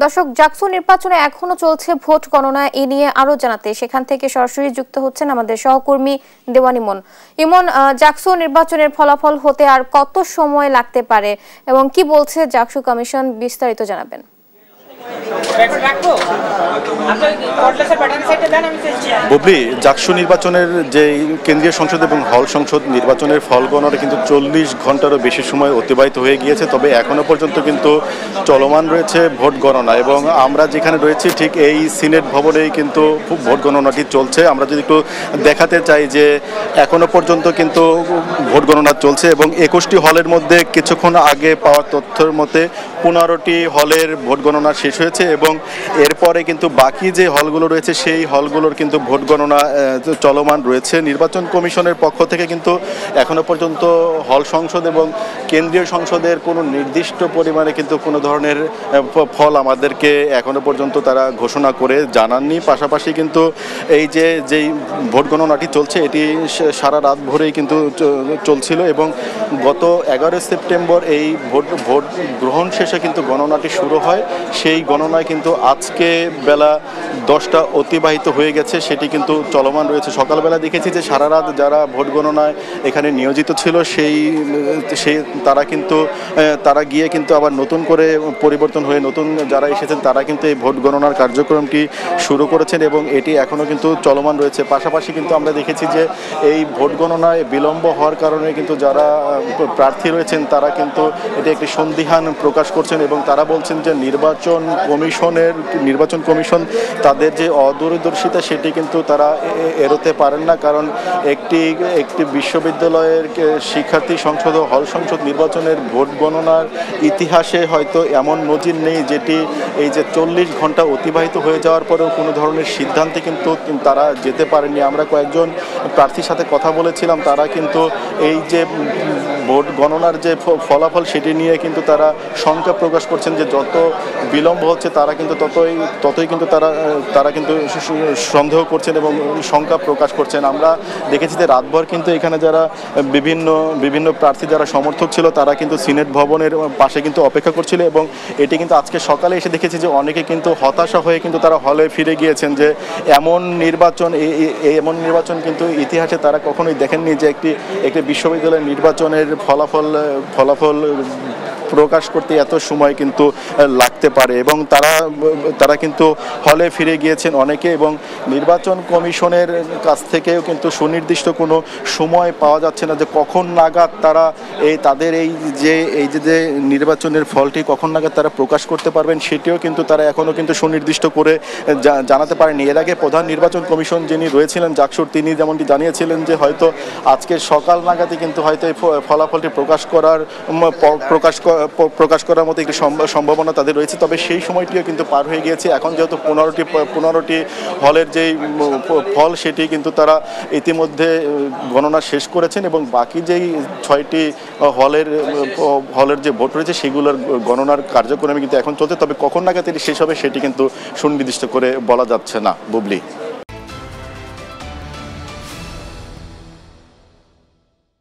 দর্শক, জাকসু নির্বাচনে এখনো চলছে ভোট গণনা। এ নিয়ে আরো জানাতে সেখান থেকে সরাসরি যুক্ত হচ্ছেন আমাদের সহকর্মী দেওয়ান ইমন। ইমন, জাকসু নির্বাচনের ফলাফল হতে আর কত সময় লাগতে পারে এবং কি বলছে জাকসু কমিশন, বিস্তারিত জানাবেন। বুবলি, জাকসু নির্বাচনের যে কেন্দ্রীয় সংসদ এবং হল সংসদ নির্বাচনের ফল গণনা কিন্তু 40 ঘন্টারও বেশি সময় অতিবাহিত হয়ে গিয়েছে। তবে এখনো পর্যন্ত কিন্তু চলমান রয়েছে ভোট গণনা এবং আমরা যেখানে রয়েছি ঠিক এই সিনেট ভবনেই কিন্তু ভোট গণনাটি চলছে। আমরা যদি একটু দেখাতে চাই যে এখনো পর্যন্ত কিন্তু ভোট গণনা চলছে এবং 21টি হলের মধ্যে কিছুক্ষণ আগে পাওয়া তথ্যের মতে 15টি হলের ভোট গণনা শেষ হয়েছে এবং এরপরে কিন্তু বাকি যে হলগুলো রয়েছে সেই হলগুলোর কিন্তু ভোট গণনা চলমান রয়েছে। নির্বাচন কমিশনের পক্ষ থেকে কিন্তু এখনো পর্যন্ত হল সংসদ এবং কেন্দ্রীয় সংসদের কোনো নির্দিষ্ট পরিমাণে কিন্তু কোনো ধরনের ফল আমাদেরকে এখনো পর্যন্ত তারা ঘোষণা করে জানাননি। পাশাপাশি কিন্তু এই যেই ভোট গণনাটি চলছে এটি সারা রাত ভরেই কিন্তু চলছিল এবং গত 11 সেপ্টেম্বর এই ভোট গ্রহণ শেষে কিন্তু গণনাটি শুরু হয়। সেই গণনায় কিন্তু আজকে বেলা 10টা অতিবাহিত হয়ে গেছে, সেটি কিন্তু চলমান রয়েছে। সকালবেলা দেখেছি যে সারা রাত যারা ভোট গণনায় এখানে নিয়োজিত ছিল তারা গিয়ে কিন্তু আবার নতুন করে পরিবর্তন হয়ে নতুন যারা এসেছেন তারা কিন্তু এই ভোট গণনার কার্যক্রমটি শুরু করেছেন এবং এটি এখনও কিন্তু চলমান রয়েছে। পাশাপাশি কিন্তু আমরা দেখেছি যে এই ভোট গণনায় বিলম্ব হওয়ার কারণে কিন্তু যারা প্রার্থী রয়েছেন তারা কিন্তু এটি একটি সন্দিহান প্রকাশ করছেন এবং তারা বলছেন যে নির্বাচন কমিশন তাদের যে অদূরদর্শিতা সেটি কিন্তু তারা এড়োতে পারেন না। কারণ একটি বিশ্ববিদ্যালয়ের শিক্ষার্থী সংসদ ও হল সংসদ নির্বাচনের ভোট গণনার ইতিহাসে হয়তো এমন নজির নেই যেটি এই যে 40 ঘন্টা অতিবাহিত হয়ে যাওয়ার পরেও কোনো ধরনের সিদ্ধান্তে কিন্তু তারা যেতে পারেননি। আমরা কয়েকজন প্রার্থীর সাথে কথা বলেছিলাম, তারা কিন্তু এই যে ভোট গণনার যে ফলাফল সেটি নিয়ে কিন্তু তারা শঙ্কা প্রকাশ করছেন যে যত বিলম্ব হচ্ছে তারা কিন্তু ততই কিন্তু তারা কিন্তু সন্দেহ করছেন এবং শঙ্কা প্রকাশ করছেন। আমরা দেখেছি যে রাতভর কিন্তু এখানে যারা বিভিন্ন প্রার্থী যারা সমর্থক ছিল তারা কিন্তু সিনেট ভবনের পাশে কিন্তু অপেক্ষা করছিল এবং এটি কিন্তু আজকে সকালে এসে দেখেছি যে অনেকে কিন্তু হতাশা হয়ে কিন্তু তারা হলে ফিরে গিয়েছেন যে এমন নির্বাচন কিন্তু ইতিহাসে তারা কখনোই দেখেননি যে একটি বিশ্ববিদ্যালয়ের নির্বাচনের ফলাফল প্রকাশ করতে এত সময় কিন্তু লাগতে পারে এবং তারা কিন্তু হলে ফিরে গিয়েছেন অনেকে এবং নির্বাচন কমিশনের কাছ থেকেও কিন্তু সুনির্দিষ্ট কোনো সময় পাওয়া যাচ্ছে না যে কখন নাগাদ তারা তাদের এই যে নির্বাচনের ফলটি কখন নাগাদ তারা প্রকাশ করতে পারবেন সেটিও কিন্তু তারা এখনও কিন্তু সুনির্দিষ্ট করে জানাতে পারেনি। এর আগে প্রধান নির্বাচন কমিশন যিনি রয়েছিলেন জাকসুর, তিনি যেমনটি জানিয়েছিলেন যে হয়তো আজকে সকাল নাগাদই কিন্তু হয়তো এই ফলাফলটি প্রকাশ করার মতো একটি সম্ভাবনা তাদের রয়েছে। তবে সেই সময়টিও কিন্তু পার হয়ে গিয়েছে। এখন যেহেতু 15টি হলের যেই ফল সেটি কিন্তু তারা ইতিমধ্যে গণনা শেষ করেছেন এবং বাকি যেই 6টি হলের যে ভোট রয়েছে সেগুলোর গণনার কার্যক্রমে কিন্তু এখন চলছে। তবে কখন নাগাদ এটি শেষ হবে সেটি কিন্তু সুনির্দিষ্ট করে বলা যাচ্ছে না। বুবলি।